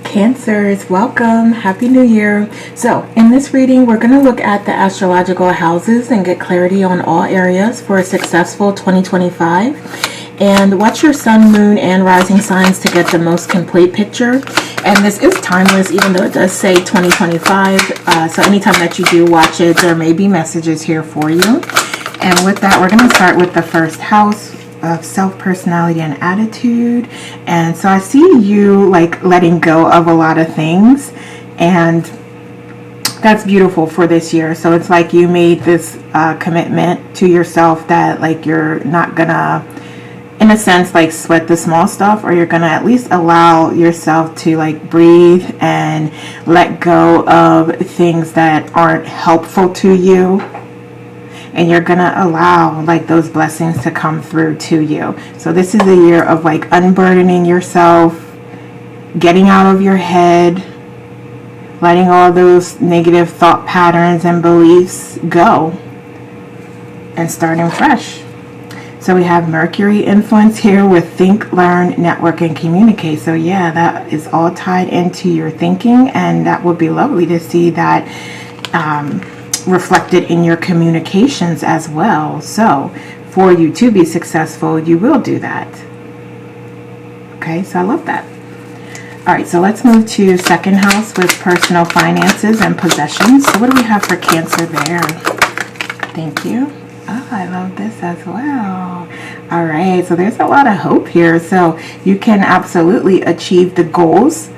Cancers, welcome. Happy New Year. So, in this reading, we're going to look at the astrological houses and get clarity on all areas for a successful 2025. And watch your sun, moon, and rising signs to get the most complete picture. And this is timeless, even though it does say 2025. So, anytime that you do watch it, there may be messages here for you. And with that, we're going to start with the first house of self, personality, and attitude. And so I see you like letting go of a lot of things, and that's beautiful for this year. So it's like you made this commitment to yourself that like you're not gonna, in a sense, like sweat the small stuff, or you're gonna at least allow yourself to like breathe and let go of things that aren't helpful to you. And you're gonna allow like those blessings to come through to you. So this is a year of like unburdening yourself, getting out of your head, letting all those negative thought patterns and beliefs go, and starting fresh. So we have Mercury influence here with think, learn, network, and communicate. So yeah, that is all tied into your thinking, and that would be lovely to see that reflected in your communications as well. So for you to be successful, you will do that. Okay, so I love that. All right, so let's move to second house with personal finances and possessions. So what do we have for Cancer there? Thank you. Oh, I love this as well. All right, so there's a lot of hope here. So you can absolutely achieve the goals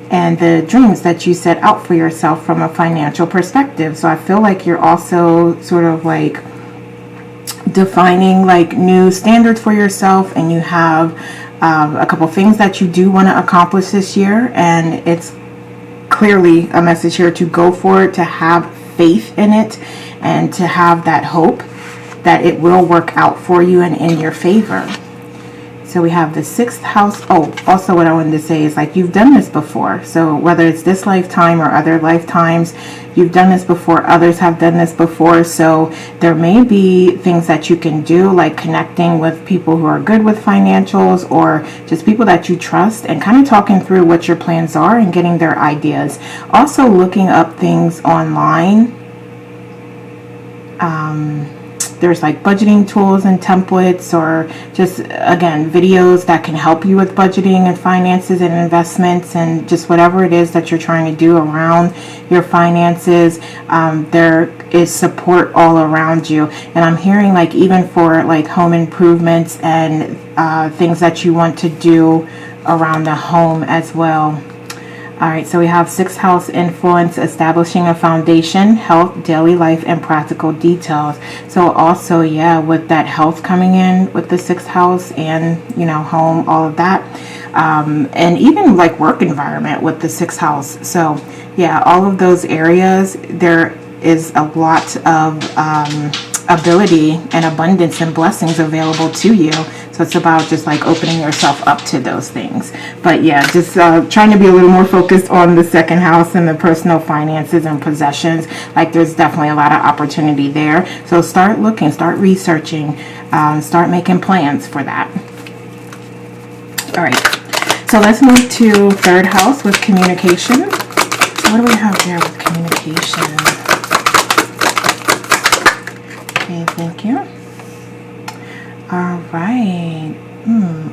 and the dreams that you set out for yourself from a financial perspective. So I feel like you're also sort of like defining like new standards for yourself, and you have a couple things that you do want to accomplish this year, and it's clearly a message here to go for it, to have faith in it, and to have that hope that it will work out for you and in your favor. So we have the sixth house. Oh, also what I wanted to say is like you've done this before. So whether it's this lifetime or other lifetimes, you've done this before. Others have done this before. So there may be things that you can do, like connecting with people who are good with financials, or just people that you trust, and kind of talking through what your plans are and getting their ideas. Also looking up things online. There's like budgeting tools and templates, or just again videos that can help you with budgeting and finances and investments, and just whatever it is that you're trying to do around your finances. There is support all around you, and I'm hearing like even for like home improvements and things that you want to do around the home as well. All right, so we have sixth house influence, establishing a foundation, health, daily life, and practical details. So also, yeah, with that health coming in with the sixth house, and home, all of that, and even like work environment with the sixth house. So yeah, all of those areas, there is a lot of ability and abundance and blessings available to you. So it's about just like opening yourself up to those things. But yeah, just trying to be a little more focused on the second house and the personal finances and possessions. Like there's definitely a lot of opportunity there. So start looking, start researching, start making plans for that. All right, so let's move to third house with communication. So what do we have there with communication? Okay, thank you. All right.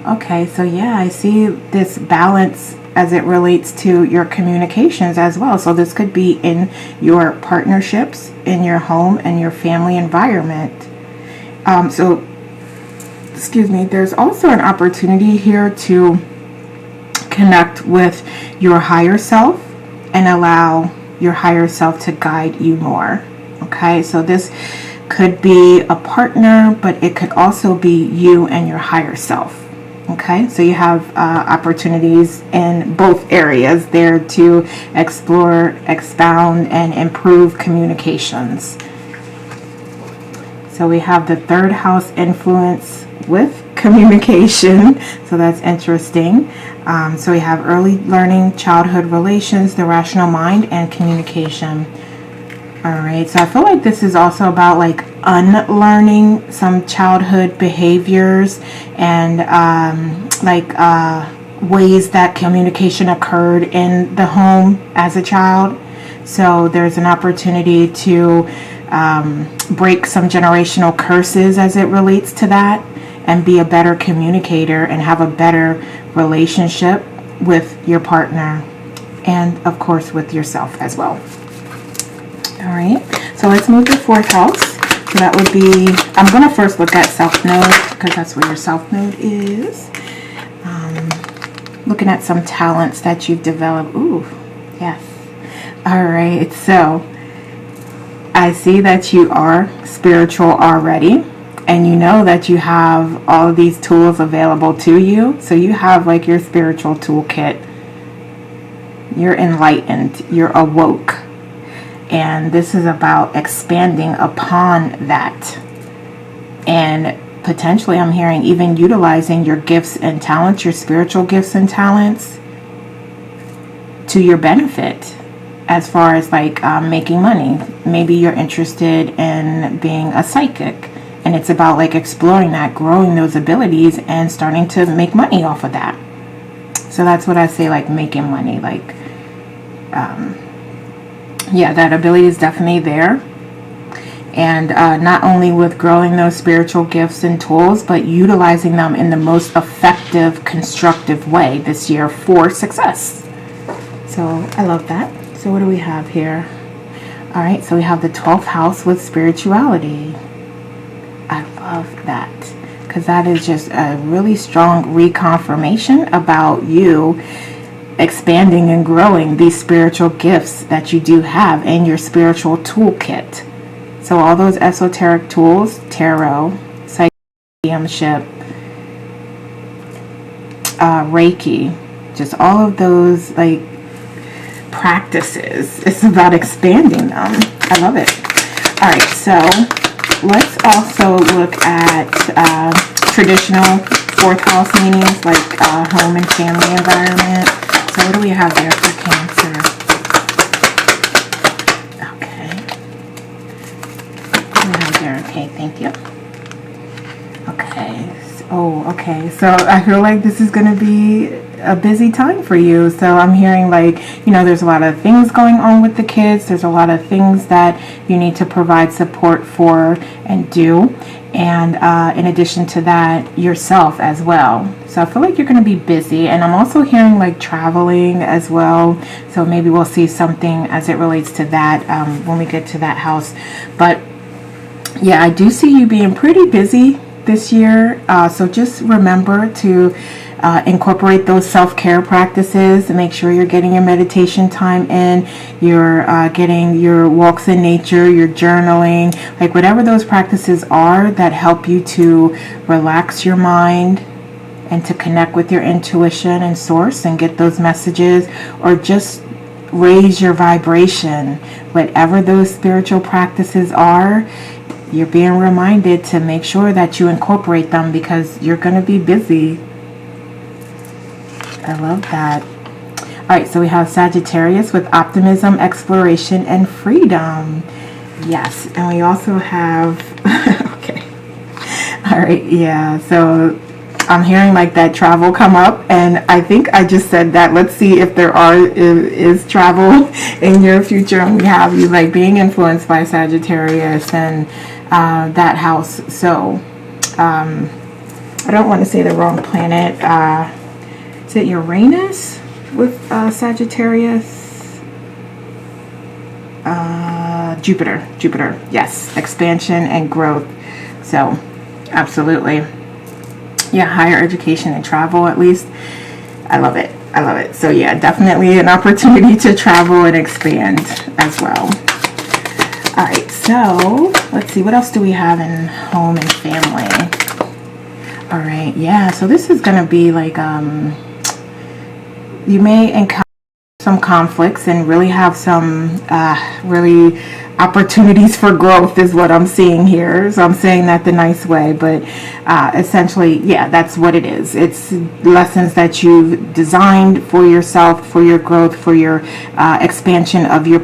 Okay, so yeah, I see this balance as it relates to your communications as well. So this could be in your partnerships, in your home, and your family environment. Excuse me, there's also an opportunity here to connect with your higher self and allow your higher self to guide you more. Okay, so this could be a partner, but it could also be you and your higher self. Okay, so you have opportunities in both areas there to explore, expound, and improve communications. So we have the third house influence with communication, so that's interesting. So we have early learning, childhood relations, the rational mind, and communication. All right, so I feel like this is also about like unlearning some childhood behaviors and ways that communication occurred in the home as a child. So there's an opportunity to break some generational curses as it relates to that, and be a better communicator and have a better relationship with your partner, and of course with yourself as well. All right, so let's move to fourth house. So that would be, I'm going to first look at South Node, because that's where your South Node is. Looking at some talents that you've developed. Ooh, yes. All right, so I see that you are spiritual already, and you know that you have all of these tools available to you. So you have like your spiritual toolkit. You're enlightened, you're awoke. And this is about expanding upon that. And potentially, I'm hearing even utilizing your gifts and talents, your spiritual gifts and talents, to your benefit, as far as like making money. Maybe you're interested in being a psychic, and it's about like exploring that, growing those abilities, and starting to make money off of that. So that's what I say, like making money, like yeah, that ability is definitely there. And not only with growing those spiritual gifts and tools, but utilizing them in the most effective, constructive way this year for success. So I love that. So what do we have here? All right, so we have the 12th house with spirituality. I love that, because that is just a really strong reconfirmation about you expanding and growing these spiritual gifts that you do have in your spiritual toolkit. So all those esoteric tools, tarot, mediumship, Reiki, just all of those like practices. It's about expanding them. I love it. All right, so let's also look at traditional fourth house meanings, like home and family environment. So what do we have there for Cancer? Okay, thank you. Okay. Okay. So I feel like this is going to be a busy time for you. So I'm hearing like, there's a lot of things going on with the kids. There's a lot of things that you need to provide support for and do. And in addition to that, yourself as well. So I feel like you're going to be busy. And I'm also hearing like traveling as well. So maybe we'll see something as it relates to that when we get to that house. But yeah, I do see you being pretty busy this year. So just remember to incorporate those self-care practices and make sure you're getting your meditation time in, you're getting your walks in nature, your journaling, like whatever those practices are that help you to relax your mind and to connect with your intuition and source and get those messages, or just raise your vibration. Whatever those spiritual practices are, you're being reminded to make sure that you incorporate them, because you're going to be busy. I love that. All right, so we have Sagittarius with optimism, exploration, and freedom. Yes, and we also have, okay. All right, yeah, so I'm hearing like that travel come up, and I think I just said that. Let's see if there is travel in your future, and we have you like being influenced by Sagittarius and that house. So I don't want to say the wrong planet. Is it Uranus with Sagittarius? Jupiter. Yes, expansion and growth. So absolutely. Yeah, higher education and travel, at least. I love it. So yeah, definitely an opportunity to travel and expand as well. All right, so let's see, what else do we have in home and family? All right, yeah, so this is going to be like, you may encounter some conflicts and really have some really opportunities for growth is what I'm seeing here. So I'm saying that the nice way, but essentially, yeah, that's what it is. It's lessons that you've designed for yourself, for your growth, for your expansion of your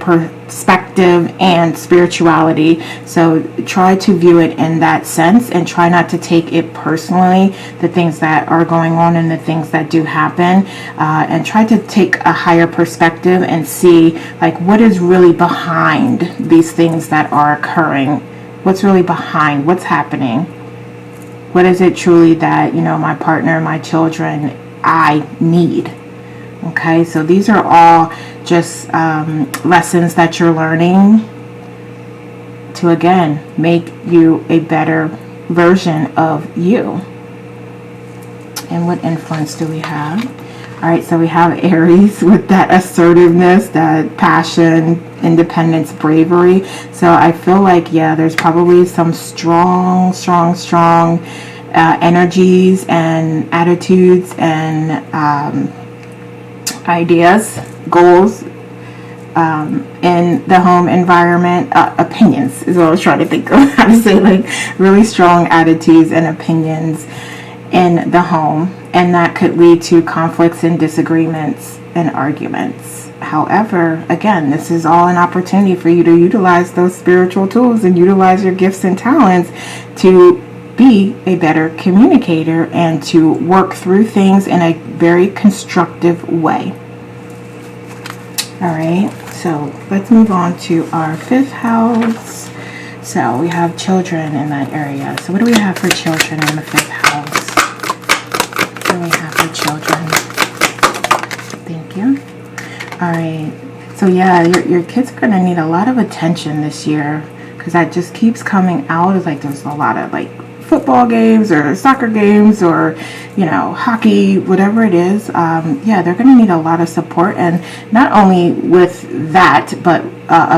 perspective and spirituality. So try to view it in that sense and try not to take it personally, the things that are going on and the things that do happen, and try to take a higher perspective and see like what is really behind these things that are occurring. What's really behind what's happening? What is it truly that, my partner, my children, I need? Okay, so these are all just lessons that you're learning to, again, make you a better version of you. And what influence do we have? All right, so we have Aries with that assertiveness, that passion, independence, bravery. So I feel like, yeah, there's probably some strong energies and attitudes and ideas, goals in the home environment. Opinions is what I was trying to think of how to say, like really strong attitudes and opinions in the home, and that could lead to conflicts and disagreements and arguments. However, again, this is all an opportunity for you to utilize those spiritual tools and utilize your gifts and talents to be a better communicator and to work through things in a very constructive way. All right, so let's move on to our 5th house. So we have children in that area. So what do we have for children in the 5th house? What do we have for children? Thank you. All right, so yeah, your kids are going to need a lot of attention this year, because that just keeps coming out. It's like there's a lot of like football games or soccer games or hockey, whatever it is. Yeah, they're going to need a lot of support, and not only with that, but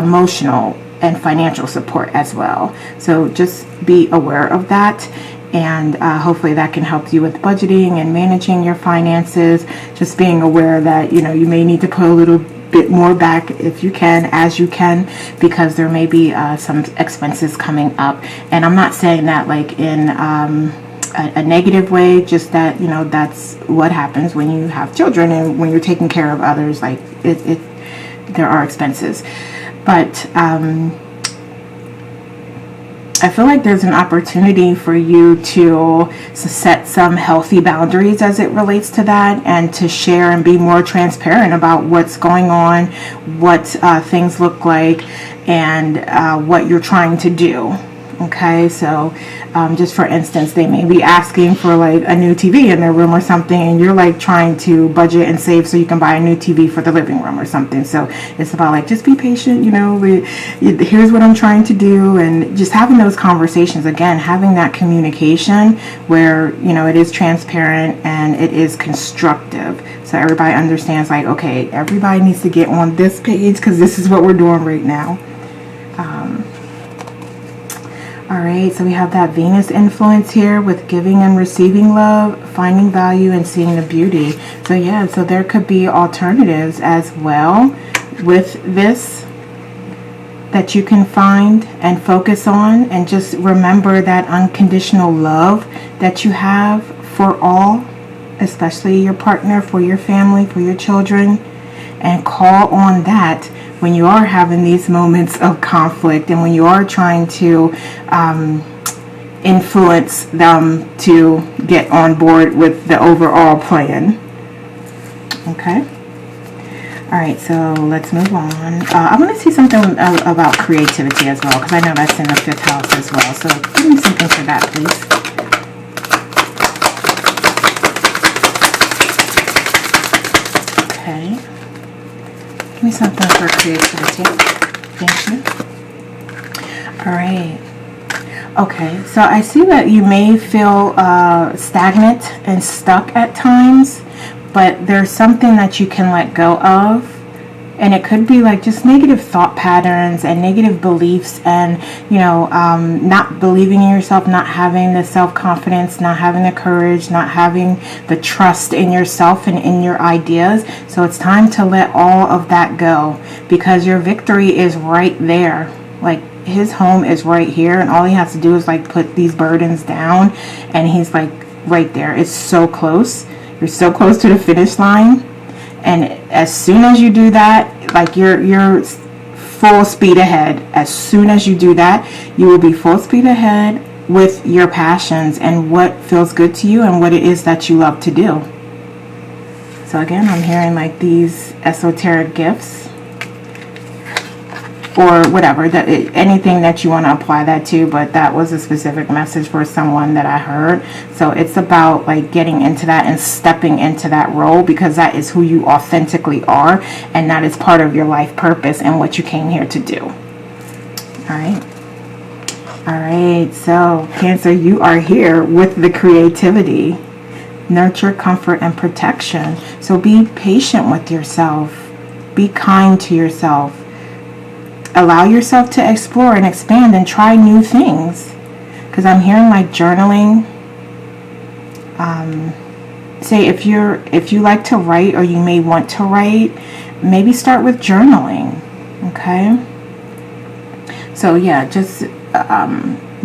emotional and financial support as well. So just be aware of that, and hopefully that can help you with budgeting and managing your finances. Just being aware that you may need to put a little bit more back if you can, as you can, because there may be some expenses coming up. And I'm not saying that like in a negative way, just that that's what happens when you have children and when you're taking care of others. Like there are expenses, but I feel like there's an opportunity for you to set some healthy boundaries as it relates to that, and to share and be more transparent about what's going on, what things look like, and what you're trying to do. Okay, so just for instance, they may be asking for like a new TV in their room or something, and you're like trying to budget and save so you can buy a new TV for the living room or something. So it's about like, just be patient, here's what I'm trying to do, and just having those conversations, again, having that communication where it is transparent and it is constructive, so everybody understands like, okay, everybody needs to get on this page because this is what we're doing right now. All right, so we have that Venus influence here with giving and receiving love, finding value, and seeing the beauty. So yeah, so there could be alternatives as well with this that you can find and focus on, and just remember that unconditional love that you have for all, especially your partner, for your family, for your children, and call on that when you are having these moments of conflict and when you are trying to influence them to get on board with the overall plan. Okay. All right, so let's move on. I want to see something about creativity as well, because I know that's in the 5th house as well. So give me something for that, please. Okay. Give me something for creativity. Thank you. All right. Okay, so I see that you may feel stagnant and stuck at times, but there's something that you can let go of. And it could be like just negative thought patterns and negative beliefs, and not believing in yourself, not having the self-confidence, not having the courage, not having the trust in yourself and in your ideas. So it's time to let all of that go, because your victory is right there. Like, his home is right here, and all he has to do is like put these burdens down, and he's like right there. It's so close. You're so close to the finish line. And as soon as you do that, like you're full speed ahead. As soon as you do that, you will be full speed ahead with your passions and what feels good to you and what it is that you love to do. So again, I'm hearing like these esoteric gifts or whatever, that anything that you want to apply that to, but that was a specific message for someone that I heard. So it's about like getting into that and stepping into that role, because that is who you authentically are, and that is part of your life purpose and what you came here to do. All right, so Cancer, you are here with the creativity, nurture, comfort, and protection. So be patient with yourself, be kind to yourself. Allow yourself to explore and expand and try new things. Because I'm hearing like journaling. Say if you like to write, or you may want to write, maybe start with journaling. Okay. So yeah, just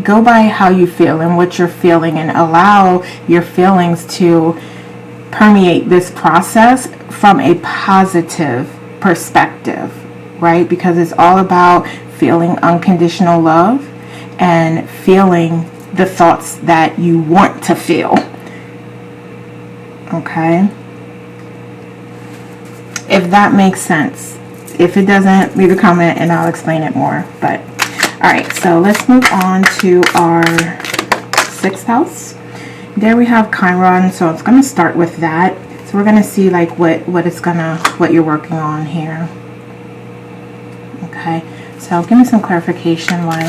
go by how you feel and what you're feeling, and allow your feelings to permeate this process from a positive perspective. Right? Because it's all about feeling unconditional love and feeling the thoughts that you want to feel. Okay? If that makes sense. If it doesn't, leave a comment and I'll explain it more. But, alright, so let's move on to our 6th house. There we have Chiron, so it's going to start with that. So we're going to see like what you're working on here. Okay, so give me some clarification why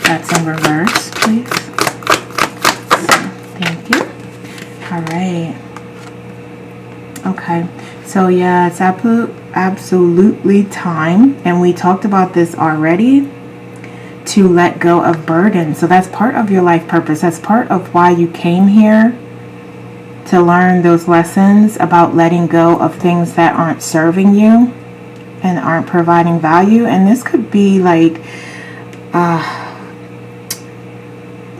that's in reverse, please. Thank you. All right. Okay, so yeah, it's absolutely time, and we talked about this already, to let go of burden. So that's part of your life purpose. That's part of why you came here, to learn those lessons about letting go of things that aren't serving you and aren't providing value. And this could be like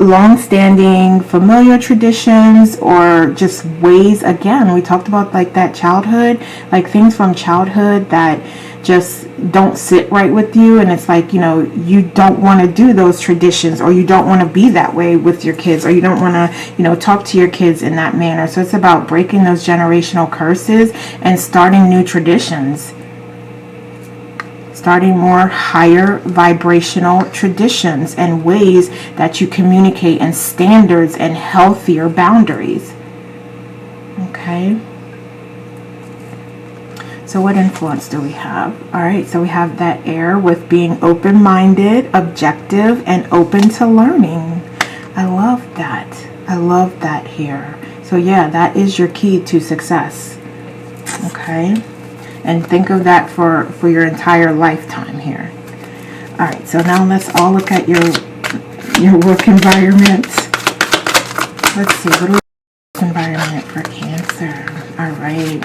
long-standing familiar traditions, or just ways, again, we talked about like that childhood, like things from childhood that just don't sit right with you, and it's like, you know, you don't want to do those traditions, or you don't want to be that way with your kids, or you don't want to, you know, talk to your kids in that manner. So it's about breaking those generational curses and starting new traditions. Starting more higher vibrational traditions and ways that you communicate, and standards and healthier boundaries. Okay. So what influence do we have? All right, so we have that air with being open-minded, objective, and open to learning. I love that. I love that here. So yeah, that is your key to success. Okay. And think of that for your entire lifetime here. All right, so now let's all look at your work environment. Let's see, what is the environment for Cancer? All right,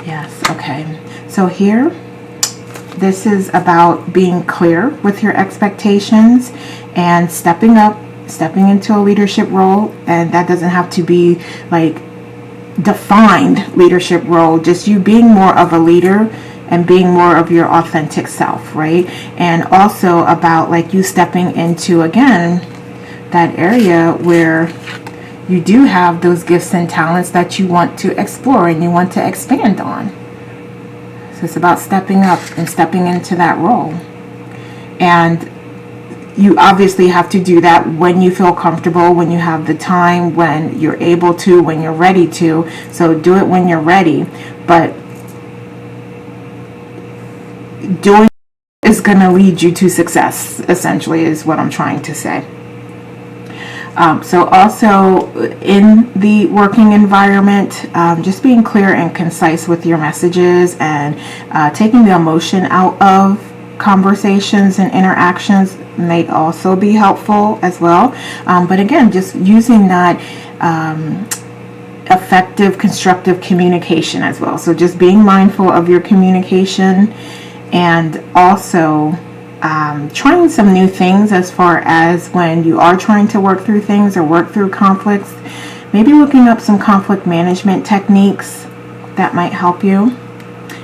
yes, okay. So here, this is about being clear with your expectations and stepping up, stepping into a leadership role. And that doesn't have to be like defined leadership role, just you being more of a leader and being more of your authentic self, right? And also about like you stepping into, again, that area where you do have those gifts and talents that you want to explore and you want to expand on. So it's about stepping up and stepping into that role. And you obviously have to do that when you feel comfortable, when you have the time, when you're able to, when you're ready to. So do it when you're ready. But doing is going to lead you to success, essentially, is what I'm trying to say. So also in the working environment, just being clear and concise with your messages, and taking the emotion out of conversations and interactions may also be helpful as well. But again, just using that effective, constructive communication as well. So just being mindful of your communication, and also trying some new things as far as when you are trying to work through things or work through conflicts. Maybe looking up some conflict management techniques that might help you.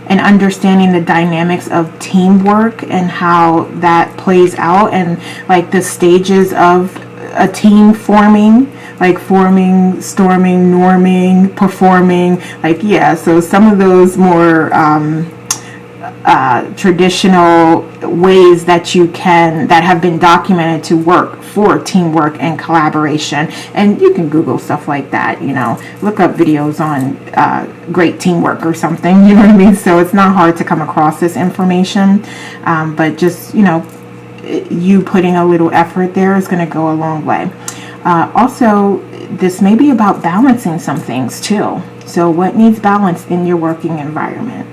and understanding the dynamics of teamwork and how that plays out, and like the stages of a team forming, like forming, storming, norming, performing, like, yeah, so some of those more traditional ways that have been documented to work for teamwork and collaboration. And you can Google stuff like that, look up videos on great teamwork or something, you know what I mean? So it's not hard to come across this information, but just, you putting a little effort there is going to go a long way. Also, this may be about balancing some things too. So what needs balance in your working environment?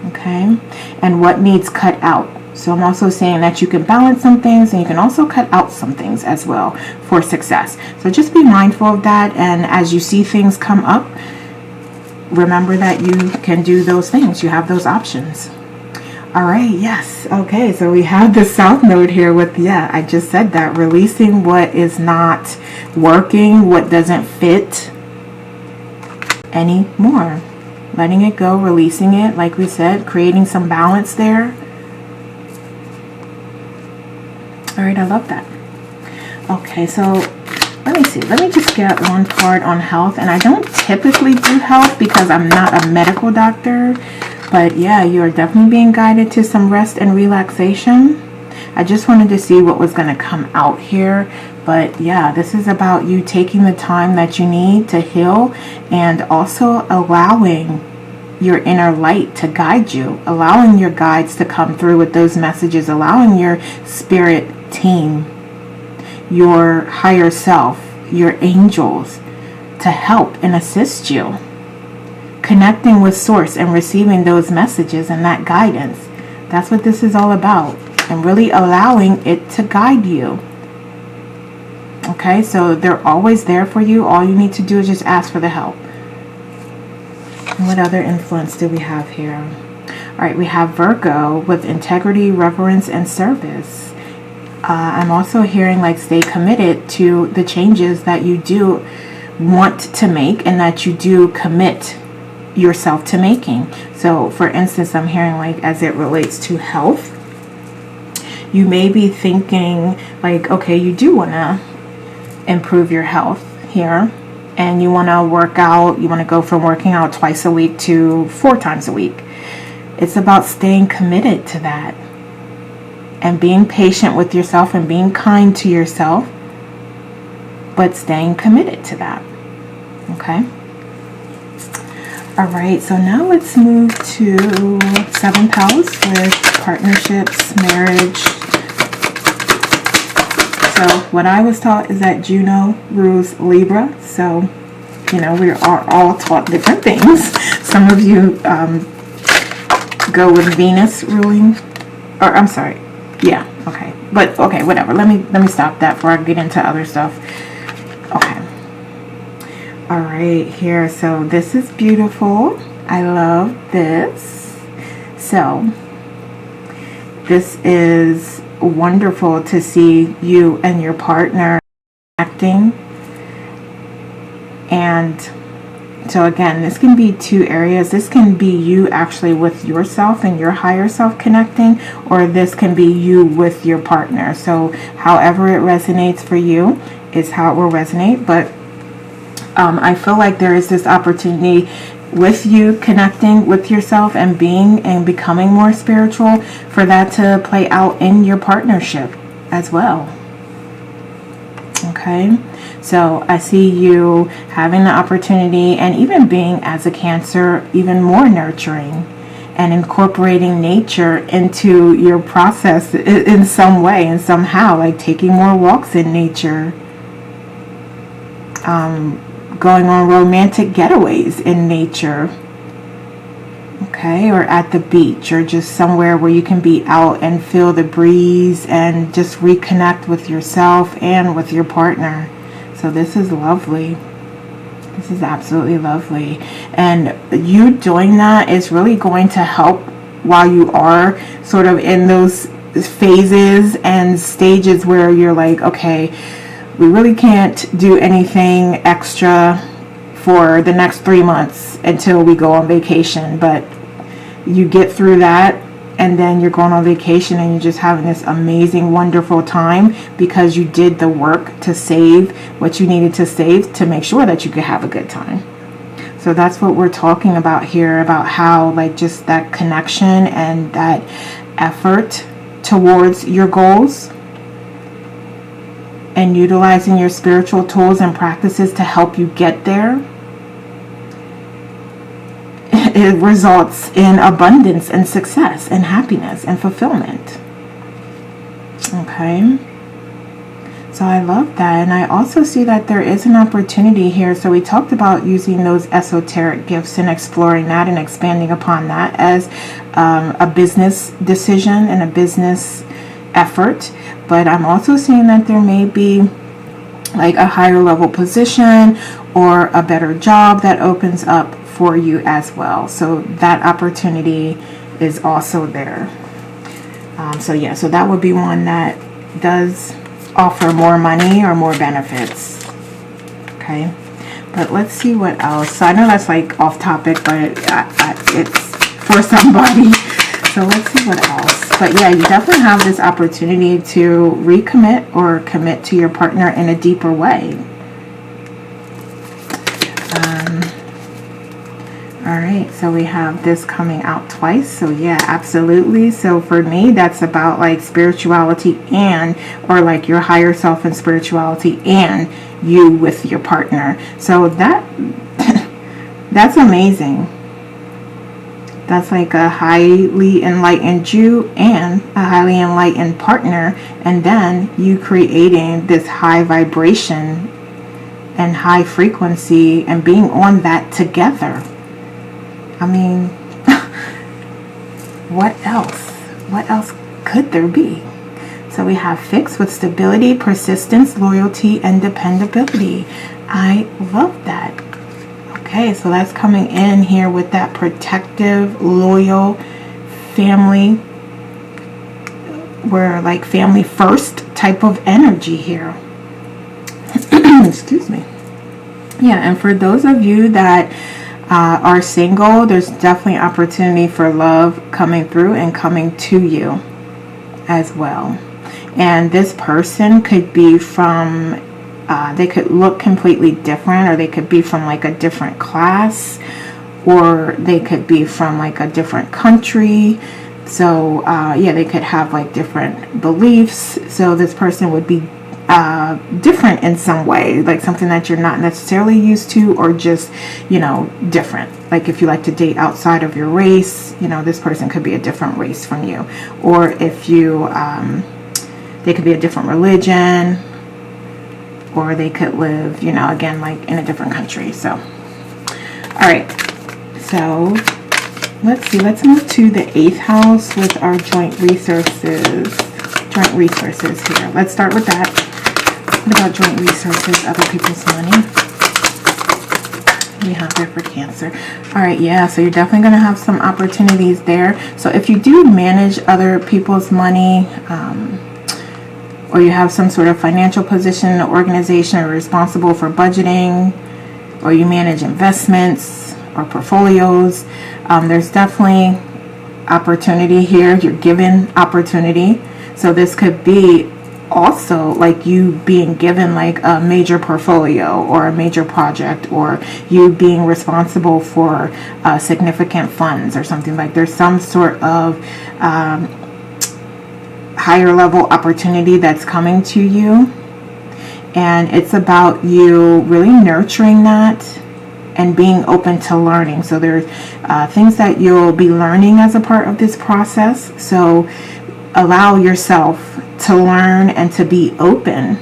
Okay, and what needs cut out? So I'm also saying that you can balance some things and you can also cut out some things as well for success. So just be mindful of that, and as you see things come up, remember that you can do those things. You have those options. All right, yes. Okay, so we have the South Node here with, I just said that, releasing what is not working, what doesn't fit anymore. Letting it go, releasing it, like we said, creating some balance there. All right, I love that. Okay, so let me see. Let me just get one card on health. And I don't typically do health because I'm not a medical doctor. But yeah, you are definitely being guided to some rest and relaxation. I just wanted to see what was going to come out here. But yeah, this is about you taking the time that you need to heal, and also allowing your inner light to guide you, allowing your guides to come through with those messages, allowing your spirit team, your higher self, your angels to help and assist you. Connecting with source and receiving those messages and that guidance. That's what this is all about. And really allowing it to guide you. Okay, so they're always there for you. All you need to do is just ask for the help. And what other influence do we have here? All right, we have Virgo with integrity, reverence, and service. I'm also hearing like stay committed to the changes that you do want to make and that you do commit yourself to making. So for instance, I'm hearing like as it relates to health, you may be thinking like, okay, you do want to improve your health here, and you want to work out, you want to go from working out twice a week to 4 times a week. It's about staying committed to that and being patient with yourself and being kind to yourself, but staying committed to that. Okay. All right, so now let's move to 7th house with partnerships, marriage. So what I was taught is that Juno rules Libra. So, we are all taught different things. Some of you go with Venus ruling, or I'm sorry. Yeah, okay. But okay, whatever. Let me stop that before I get into other stuff. Okay. All right, here. So this is beautiful. I love this. So this is wonderful to see you and your partner acting. And so again, this can be 2 areas. This can be you actually with yourself and your higher self connecting, or this can be you with your partner. So however it resonates for you is how it will resonate. But I feel like there is this opportunity with you connecting with yourself and being and becoming more spiritual, for that to play out in your partnership as well. Okay, so I see you having the opportunity, and even being, as a Cancer, even more nurturing and incorporating nature into your process in some way and somehow, like taking more walks in nature, going on romantic getaways in nature, okay, or at the beach, or just somewhere where you can be out and feel the breeze and just reconnect with yourself and with your partner. So this is lovely. This is absolutely lovely. And you doing that is really going to help while you are sort of in those phases and stages where you're like, okay, we really can't do anything extra for the next 3 months until we go on vacation. But you get through that, and then you're going on vacation and you're just having this amazing, wonderful time because you did the work to save what you needed to save to make sure that you could have a good time. So that's what we're talking about here, about how like just that connection and that effort towards your goals and utilizing your spiritual tools and practices to help you get there, it results in abundance and success and happiness and fulfillment. Okay. So I love that. And I also see that there is an opportunity here. So we talked about using those esoteric gifts and exploring that and expanding upon that as a business decision and a business effort. But I'm also seeing that there may be like a higher level position or a better job that opens up for you as well. So that opportunity is also there. So that would be one that does offer more money or more benefits. Okay, but let's see what else. So I know that's like off topic, but it's for somebody. So let's see what else. But yeah, you definitely have this opportunity to recommit or commit to your partner in a deeper way. All right, so we have this coming out twice. So yeah, absolutely. So for me, that's about like spirituality or like your higher self and spirituality and you with your partner. So that's amazing. That's like a highly enlightened you and a highly enlightened partner, and then you creating this high vibration and high frequency and being on that together. I mean, what else? What else could there be? So we have fixed with stability, persistence, loyalty, and dependability. I love that. Okay, so that's coming in here with that protective, loyal family. We're like family first type of energy here. Excuse me. Yeah, and for those of you that are single, there's definitely opportunity for love coming through and coming to you as well. And this person could be from, they could look completely different, or they could be from like a different class, or they could be from like a different country. So yeah, they could have like different beliefs. So this person would be different in some way, like something that you're not necessarily used to, or just, different. Like if you like to date outside of your race, this person could be a different race from you. Or if you, they could be a different religion, or they could live, again, like in a different country. So, all right. So let's see, let's move to the 8th house with our joint resources here. Let's start with that. What about joint resources, other people's money? We have there for Cancer. All right, yeah, so you're definitely going to have some opportunities there. So if you do manage other people's money, or you have some sort of financial position, organization, or responsible for budgeting, or you manage investments or portfolios, there's definitely opportunity here. You're given opportunity. So this could be also like you being given like a major portfolio or a major project, or you being responsible for significant funds or something. Like there's some sort of higher level opportunity that's coming to you, and it's about you really nurturing that and being open to learning. So there's things that you'll be learning as a part of this process. So allow yourself to learn and to be open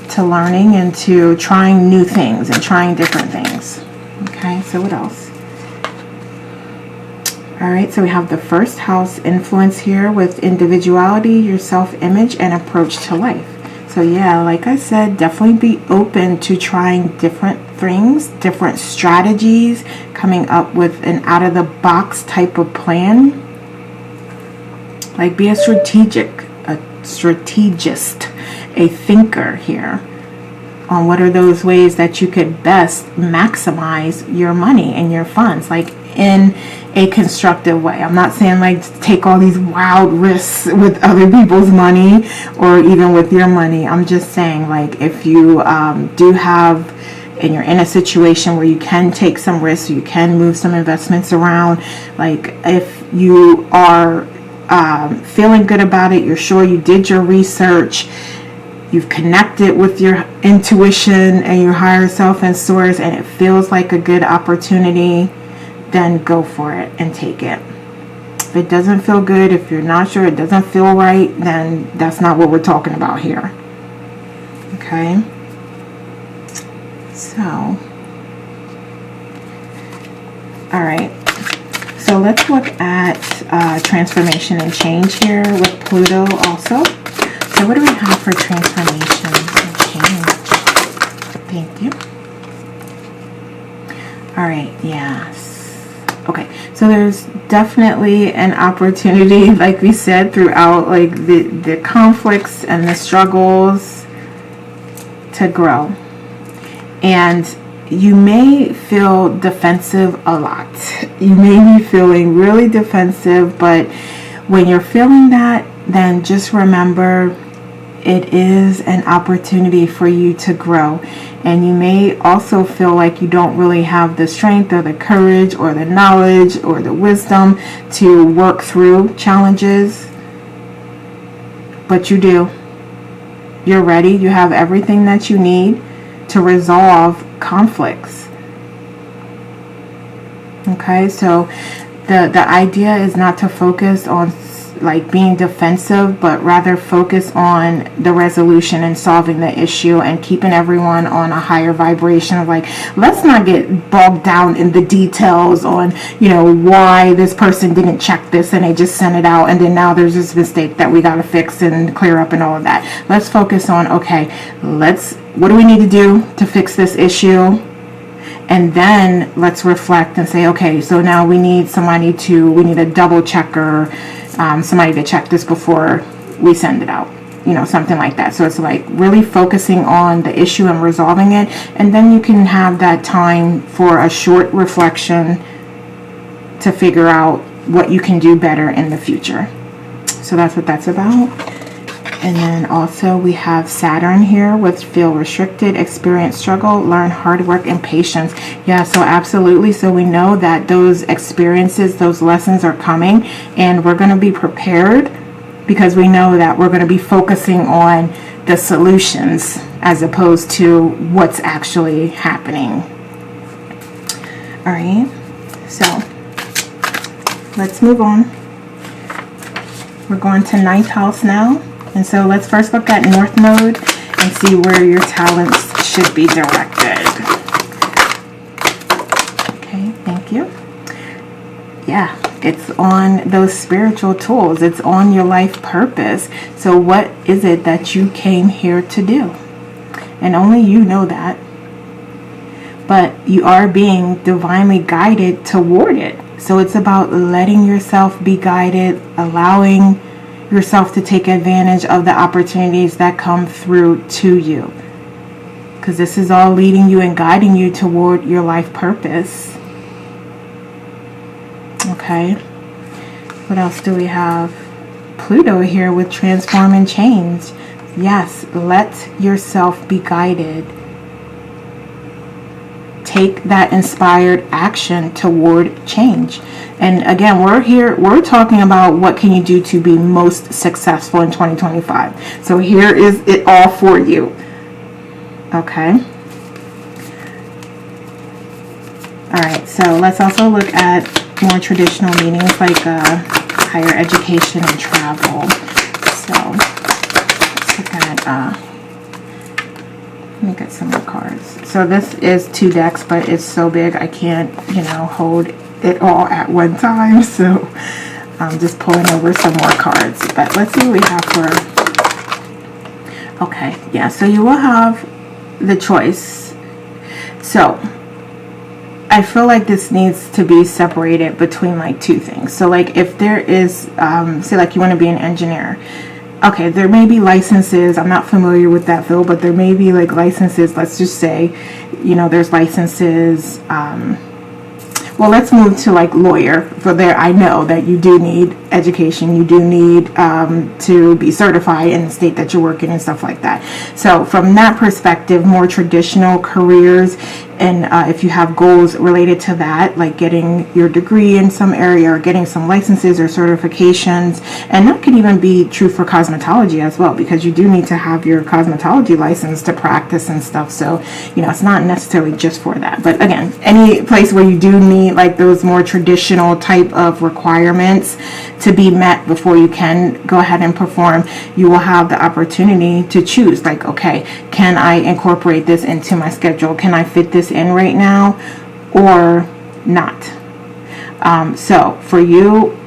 to learning and to trying new things and trying different things. Okay, so what else? All right, so we have the 1st house influence here with individuality, your self-image, and approach to life. So yeah, like I said, definitely be open to trying different things, different strategies, coming up with an out-of-the-box type of plan. Like be a strategist, a thinker here on what are those ways that you could best maximize your money and your funds. Like in a constructive way. I'm not saying like take all these wild risks with other people's money or even with your money. I'm just saying, like, if you do have, and you're in a situation where you can take some risks, you can move some investments around, like if you are feeling good about it, you're sure you did your research, you've connected with your intuition and your higher self and source, and it feels like a good opportunity, then go for it and take it. If it doesn't feel good, if you're not sure, it doesn't feel right, then that's not what we're talking about here. Okay? So, all right. So let's look at transformation and change here with Pluto also. So what do we have for transformation and change? Thank you. All right, yes. Okay, so there's definitely an opportunity, like we said, throughout like the conflicts and the struggles to grow. And you may feel defensive a lot. You may be feeling really defensive, but when you're feeling that, then just remember it is an opportunity for you to grow. And you may also feel like you don't really have the strength or the courage or the knowledge or the wisdom to work through challenges, but you do. You're ready. You have everything that you need to resolve conflicts. Okay, so the idea is not to focus on like being defensive, but rather focus on the resolution and solving the issue and keeping everyone on a higher vibration of like, let's not get bogged down in the details on, you know, why this person didn't check this and they just sent it out and then now there's this mistake that we got to fix and clear up and all of that. Let's focus on, okay, what do we need to do to fix this issue? And then let's reflect and say, okay, so now we need a double checker, somebody to check this before we send it out, you know, something like that. So it's like really focusing on the issue and resolving it. And then you can have that time for a short reflection to figure out what you can do better in the future. So that's what that's about. And then also we have Saturn here with feel restricted, experience struggle, learn hard work and patience. Yeah, so absolutely. So we know that those experiences, those lessons are coming, and we're going to be prepared because we know that we're going to be focusing on the solutions as opposed to what's actually happening. All right, so let's move on. We're going to 9th house now. And so let's first look at North Node and see where your talents should be directed. Okay, thank you. Yeah, it's on those spiritual tools. It's on your life purpose. So what is it that you came here to do? And only you know that. But you are being divinely guided toward it. So it's about letting yourself be guided, allowing yourself to take advantage of the opportunities that come through to you, because this is all leading you and guiding you toward your life purpose. Okay, what else do we have? Pluto here with transform and change. Yes, let yourself be guided. Take that inspired action toward change. And again, we're talking about what can you do to be most successful in 2025. So here is it all for you. Okay. All right, so let's also look at more traditional meanings like higher education and travel. So let's look at let me get some more cards. So this is 2 decks, but it's so big I can't, hold it all at one time. So I'm just pulling over some more cards. But let's see what we have for... Okay, yeah, so you will have the choice. So I feel like this needs to be separated between like 2 things. So like if there is, say like you want to be an engineer. Okay, there may be licenses. I'm not familiar with that field, but there may be like licenses. Let's just say, there's licenses well, let's move to like lawyer. For there, I know that you do need education. You do need to be certified in the state that you're working and stuff like that. So from that perspective, more traditional careers, and if you have goals related to that, like getting your degree in some area or getting some licenses or certifications, and that could even be true for cosmetology as well, because you do need to have your cosmetology license to practice and stuff. So, you know, it's not necessarily just for that. But again, any place where you do need like those more traditional type of requirements to be met before you can go ahead and perform, you will have the opportunity to choose, like, okay, can I incorporate this into my schedule? Can I fit this in right now or not? So for you,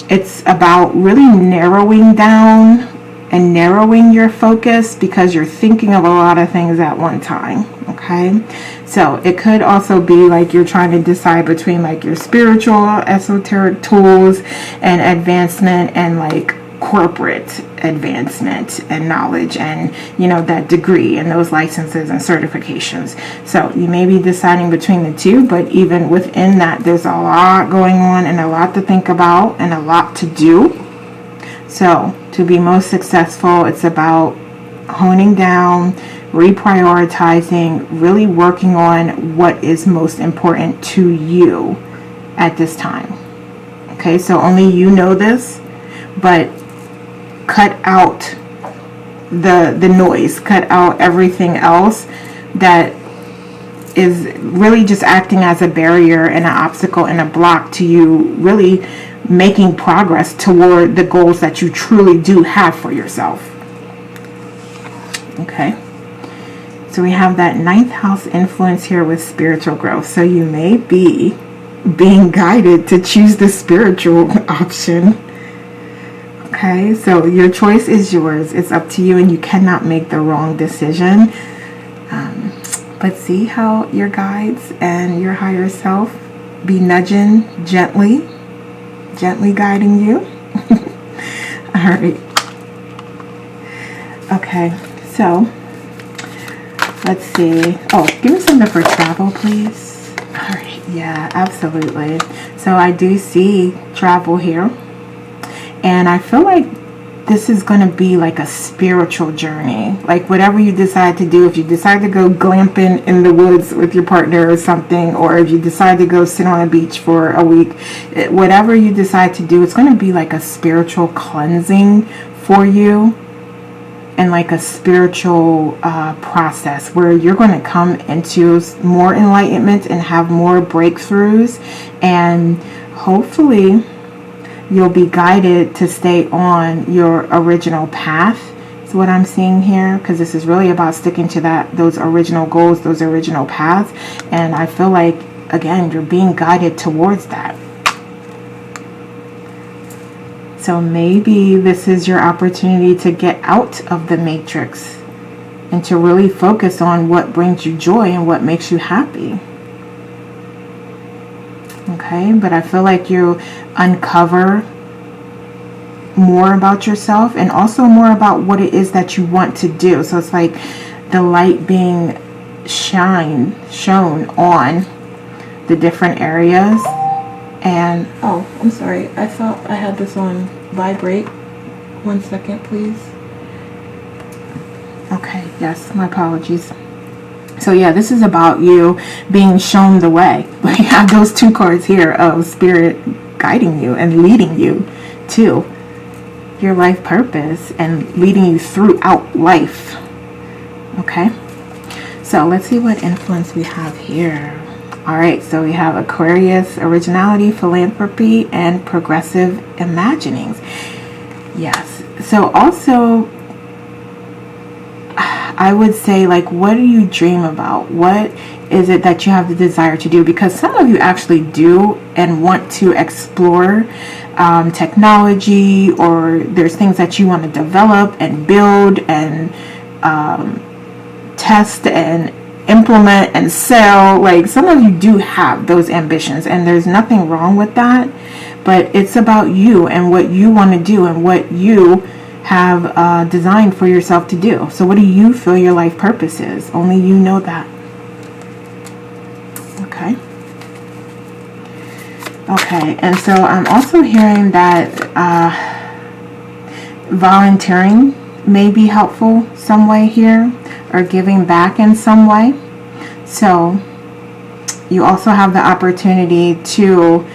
it's about really narrowing down and narrowing your focus, because you're thinking of a lot of things at one time. Okay, so it could also be like you're trying to decide between like your spiritual esoteric tools and advancement, and like corporate advancement and knowledge, and you know, that degree and those licenses and certifications. So you may be deciding between the two, but even within that, there's a lot going on and a lot to think about and a lot to do. So to be most successful, it's about honing down, reprioritizing, really working on what is most important to you at this time. Okay, so only you know this, but cut out the noise, cut out everything else that is really just acting as a barrier and an obstacle and a block to you really making progress toward the goals that you truly do have for yourself. Okay, so we have that 9th house influence here with spiritual growth. So you may be being guided to choose the spiritual option. Okay, so your choice is yours. It's up to you, and you cannot make the wrong decision. But see how your guides and your higher self be nudging gently guiding you. All right. Okay, so let's see. Oh, give me something for travel, please. All right, yeah, absolutely. So I do see travel here, and I feel like this is going to be like a spiritual journey. Like whatever you decide to do, if you decide to go glamping in the woods with your partner or something, or if you decide to go sit on a beach for a week, whatever you decide to do, it's going to be like a spiritual cleansing for you, and like a spiritual process where you're going to come into more enlightenment and have more breakthroughs, and hopefully you'll be guided to stay on your original path. Is what I'm seeing here, because this is really about sticking to those original goals, those original paths. And I feel like, again, you're being guided towards that. So maybe this is your opportunity to get out of the matrix and to really focus on what brings you joy and what makes you happy. Okay, but I feel like you uncover more about yourself, and also more about what it is that you want to do. So it's like the light being shown on the different areas. And oh, I'm sorry, I thought I had this on vibrate. 1 second, please. Okay, yes, my apologies. So yeah, this is about you being shown the way. We have those 2 cards here of spirit guiding you and leading you to your life purpose and leading you throughout life. Okay, so let's see what influence we have here. All right, so we have Aquarius, originality, philanthropy, and progressive imaginings. Yes, so also I would say, like, what do you dream about? What is it that you have the desire to do? Because some of you actually do and want to explore technology, or there's things that you want to develop and build and test and implement and sell. Like, some of you do have those ambitions, and there's nothing wrong with that, but it's about you and what you want to do and what you have designed for yourself to do. So what do you feel your life purpose is? Only you know that. Okay. Okay, and so I'm also hearing that volunteering may be helpful some way here, or giving back in some way. So you also have the opportunity to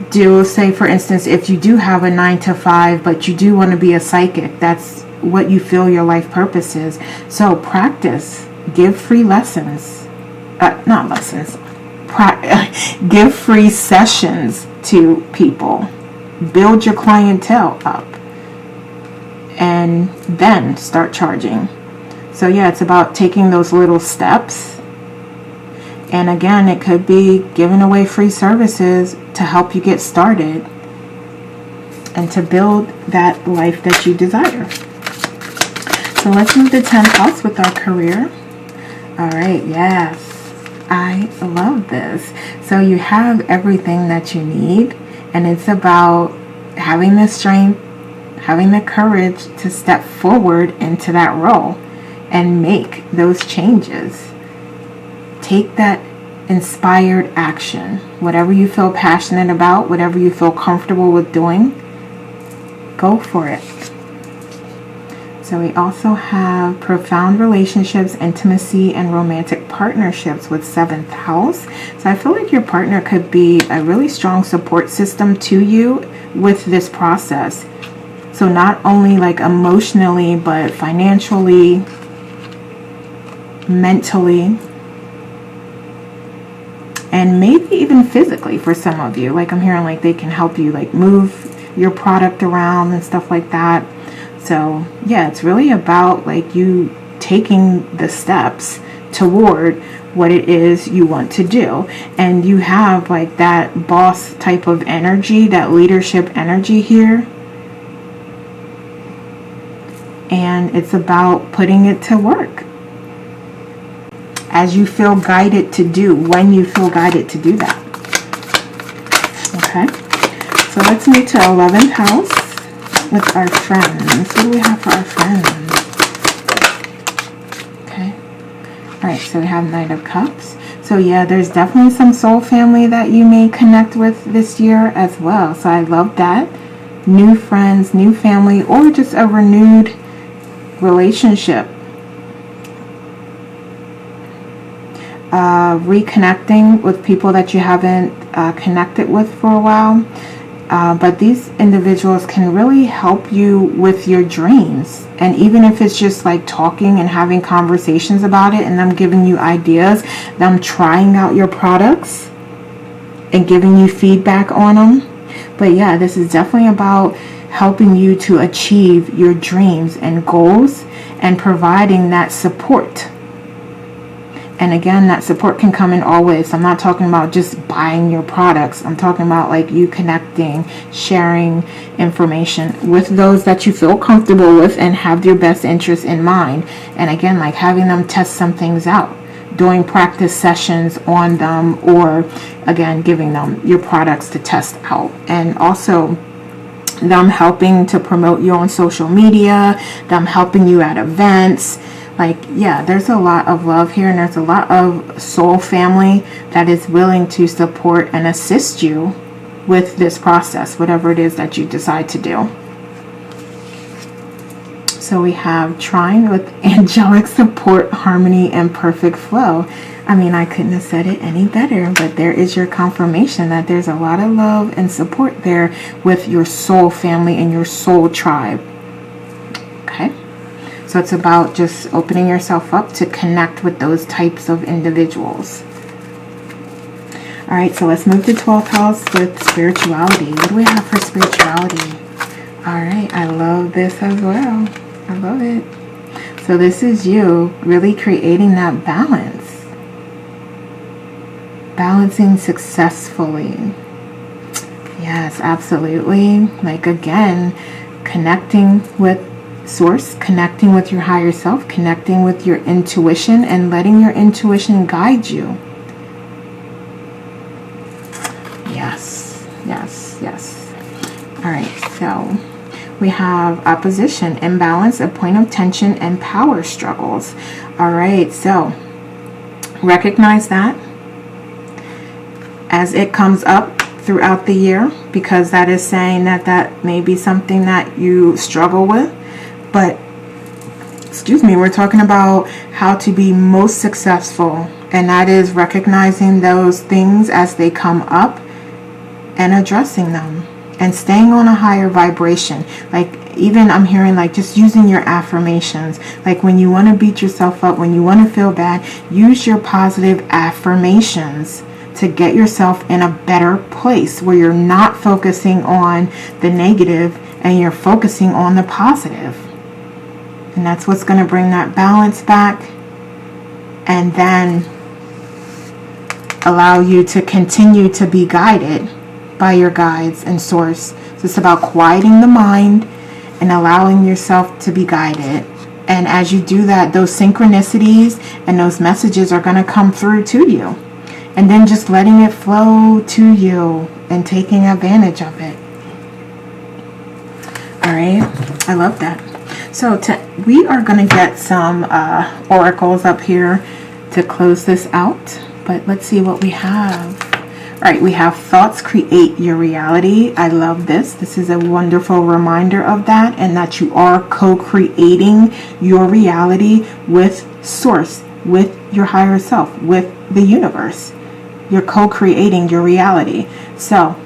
do, say for instance, if you do have a 9 to 5 but you do want to be a psychic, that's what you feel your life purpose is. So practice, give free lessons, not lessons, give free sessions to people, build your clientele up, and then start charging. So yeah, it's about taking those little steps. And again, it could be giving away free services to help you get started and to build that life that you desire. So let's move to 10th house with our career. All right, yes. I love this. So you have everything that you need, and it's about having the strength, having the courage to step forward into that role and make those changes. Take that inspired action. Whatever you feel passionate about, whatever you feel comfortable with doing, go for it. So we also have profound relationships, intimacy, and romantic partnerships with 7th house. So I feel like your partner could be a really strong support system to you with this process. So not only like emotionally, but financially, mentally, and maybe even physically for some of you. Like I'm hearing like they can help you like move your product around and stuff like that. So yeah, it's really about like you taking the steps toward what it is you want to do. And you have like that boss type of energy, that leadership energy here. And it's about putting it to work as you feel guided to do, when you feel guided to do that. Okay, so let's move to 11th house with our friends. What do we have for our friends? Okay, all right, so we have Knight of Cups. So yeah, there's definitely some soul family that you may connect with this year as well. So I love that. New friends, new family, or just a renewed relationship. Reconnecting with people that you haven't connected with for a while. But these individuals can really help you with your dreams. And even if it's just like talking and having conversations about it and them giving you ideas, them trying out your products and giving you feedback on them. But yeah, this is definitely about helping you to achieve your dreams and goals and providing that support. And again, that support can come in all ways. So I'm not talking about just buying your products. I'm talking about like you connecting, sharing information with those that you feel comfortable with and have your best interest in mind. And again, like having them test some things out, doing practice sessions on them, or again, giving them your products to test out. And also them helping to promote you on social media, them helping you at events. Like, yeah, there's a lot of love here, and there's a lot of soul family that is willing to support and assist you with this process, whatever it is that you decide to do. So we have Trine with angelic support, harmony, and perfect flow. I mean, I couldn't have said it any better, but there is your confirmation that there's a lot of love and support there with your soul family and your soul tribe. Okay? So it's about just opening yourself up to connect with those types of individuals. All right, so let's move to 12th house with spirituality. What do we have for spirituality? All right, I love this as well. I love it. So this is you really creating that balance. Balancing successfully. Yes, absolutely. Like again, connecting with source, connecting with your higher self, connecting with your intuition, and letting your intuition guide you. Yes, yes, yes. All right, so we have opposition, imbalance, a point of tension, and power struggles. All right, so recognize that as it comes up throughout the year, because that is saying that that may be something that you struggle with. But excuse me, we're talking about how to be most successful, and that is recognizing those things as they come up and addressing them and staying on a higher vibration. Like, even I'm hearing like just using your affirmations. Like when you want to beat yourself up, when you want to feel bad, use your positive affirmations to get yourself in a better place where you're not focusing on the negative and you're focusing on the positive. And that's what's going to bring that balance back, and then allow you to continue to be guided by your guides and source. So it's about quieting the mind and allowing yourself to be guided. And as you do that, those synchronicities and those messages are going to come through to you. And then just letting it flow to you and taking advantage of it. All right. I love that. So we are going to get some oracles up here to close this out. But let's see what we have. All right, we have thoughts create your reality. I love this. This is a wonderful reminder of that, and that you are co-creating your reality with source, with your higher self, with the universe. You're co-creating your reality. So,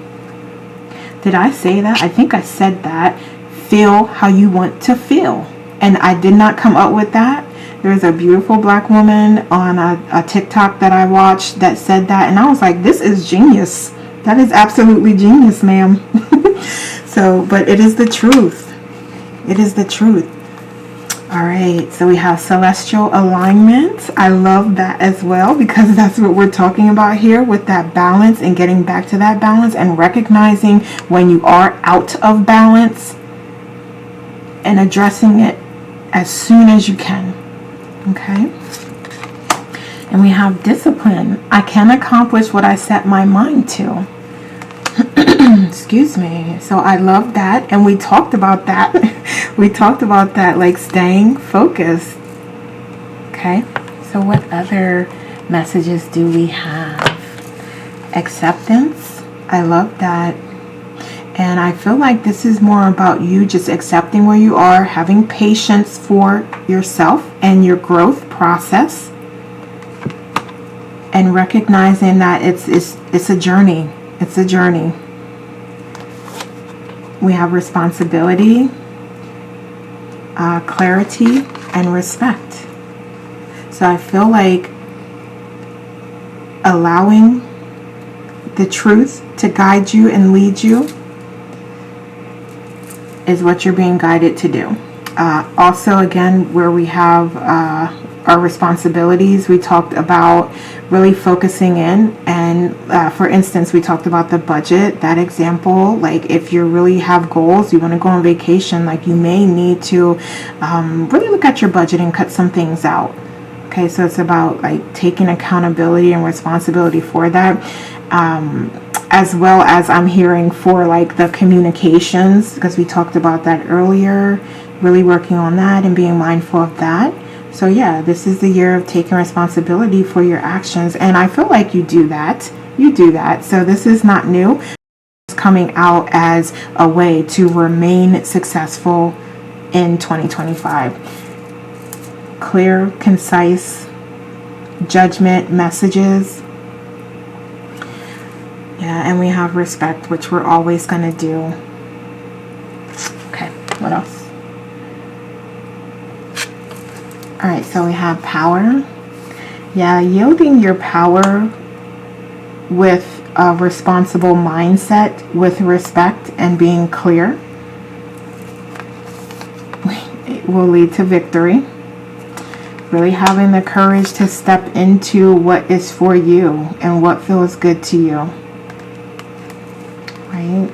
did I say that? I think I said that. Feel how you want to feel. And I did not come up with that. There's a beautiful black woman on a TikTok that I watched that said that, and I was like, this is genius. That is absolutely genius, ma'am. So, but it is the truth. It is the truth. All right, so we have celestial alignment. I love that as well, because that's what we're talking about here with that balance and getting back to that balance and recognizing when you are out of balance and addressing it as soon as you can. Okay. And we have discipline. I can accomplish what I set my mind to. Excuse me. So I love that. And we talked about that. We talked about that, like staying focused. Okay. So what other messages do we have? Acceptance. I love that. And I feel like this is more about you just accepting where you are, having patience for yourself and your growth process, and recognizing that it's a journey. It's a journey. We have responsibility, clarity, and respect. So I feel like allowing the truth to guide you and lead you is what you're being guided to do. Also, again, where we have our responsibilities, we talked about really focusing in, and for instance, we talked about the budget, that example. Like if you really have goals, you want to go on vacation, like you may need to really look at your budget and cut some things out. Okay, so it's about like taking accountability and responsibility for that. As well as I'm hearing for like the communications, because we talked about that earlier, really working on that and being mindful of that. So yeah, this is the year of taking responsibility for your actions, and I feel like you do that. You do that. So this is not new. It's coming out as a way to remain successful in 2025. Clear, concise judgment messages. Yeah, and we have respect, which we're always going to do. Okay, what else? All right, so we have power. Yeah, yielding your power with a responsible mindset, with respect and being clear, it will lead to victory. Really having the courage to step into what is for you and what feels good to you. Right?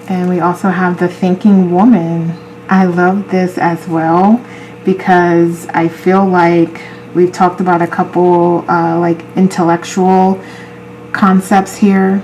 And we also have the thinking woman. I love this as well, because I feel like we've talked about a couple like intellectual concepts here,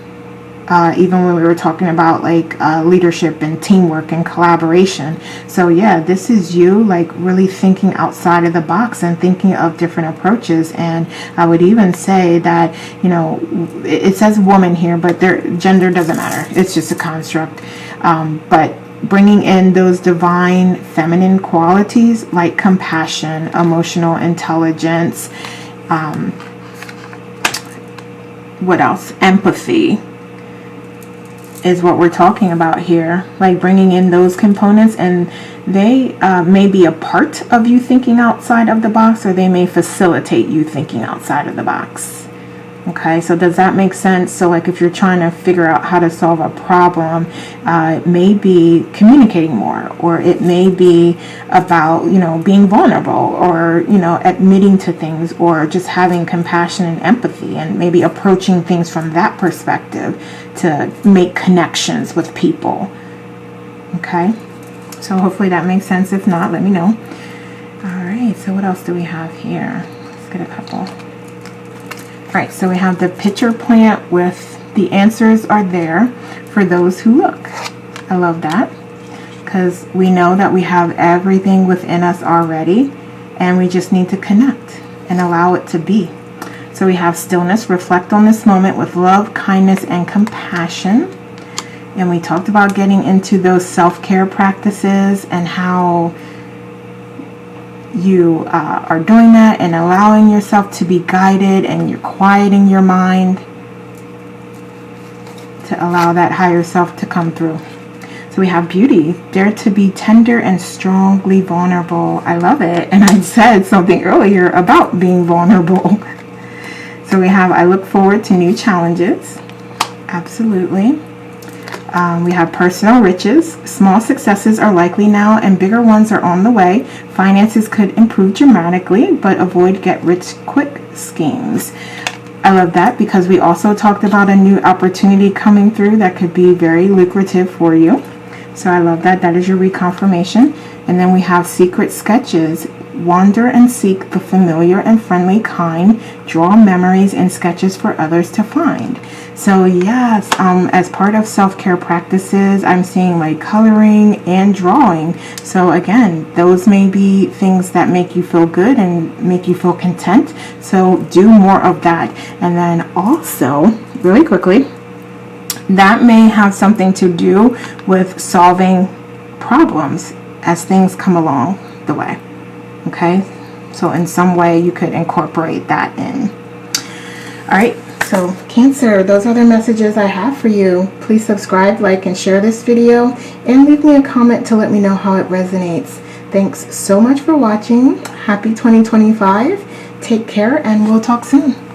even when we were talking about like leadership and teamwork and collaboration. So yeah, this is you like really thinking outside of the box and thinking of different approaches. And I would even say that, you know, it says woman here, but their gender doesn't matter. It's just a construct. But bringing in those divine feminine qualities like compassion, emotional intelligence, what else? Empathy is what we're talking about here. Like bringing in those components, and they may be a part of you thinking outside of the box, or they may facilitate you thinking outside of the box. Okay, so does that make sense? So like if you're trying to figure out how to solve a problem, it may be communicating more, or it may be about, you know, being vulnerable, or, you know, admitting to things, or just having compassion and empathy, and maybe approaching things from that perspective to make connections with people. Okay, so hopefully that makes sense. If not, let me know. All right, so what else do we have here? Let's get a couple. All right, so we have the picture plant with the answers are there for those who look. I love that, because we know that we have everything within us already, and we just need to connect and allow it to be. So we have stillness, reflect on this moment with love, kindness, and compassion. And we talked about getting into those self-care practices and how you are doing that and allowing yourself to be guided, and you're quieting your mind to allow that higher self to come through. So we have beauty, dare to be tender and strongly vulnerable. I love it. And I said something earlier about being vulnerable. So we have I look forward to new challenges. Absolutely. We have personal riches. Small successes are likely now and bigger ones are on the way. Finances could improve dramatically, but avoid get-rich-quick schemes. I love that, because we also talked about a new opportunity coming through that could be very lucrative for you. So I love that. That is your reconfirmation. And then we have secret sketches. Wander and seek the familiar and friendly kind. Draw memories and sketches for others to find. So yes, as part of self-care practices, I'm seeing like coloring and drawing. So again, those may be things that make you feel good and make you feel content. So do more of that. And then also, really quickly, that may have something to do with solving problems as things come along the way. Okay, so in some way you could incorporate that in. All right, so Cancer, those are the messages I have for you. Please subscribe, like, and share this video, and leave me a comment to let me know how it resonates. Thanks so much for watching. Happy 2025. Take care, and we'll talk soon.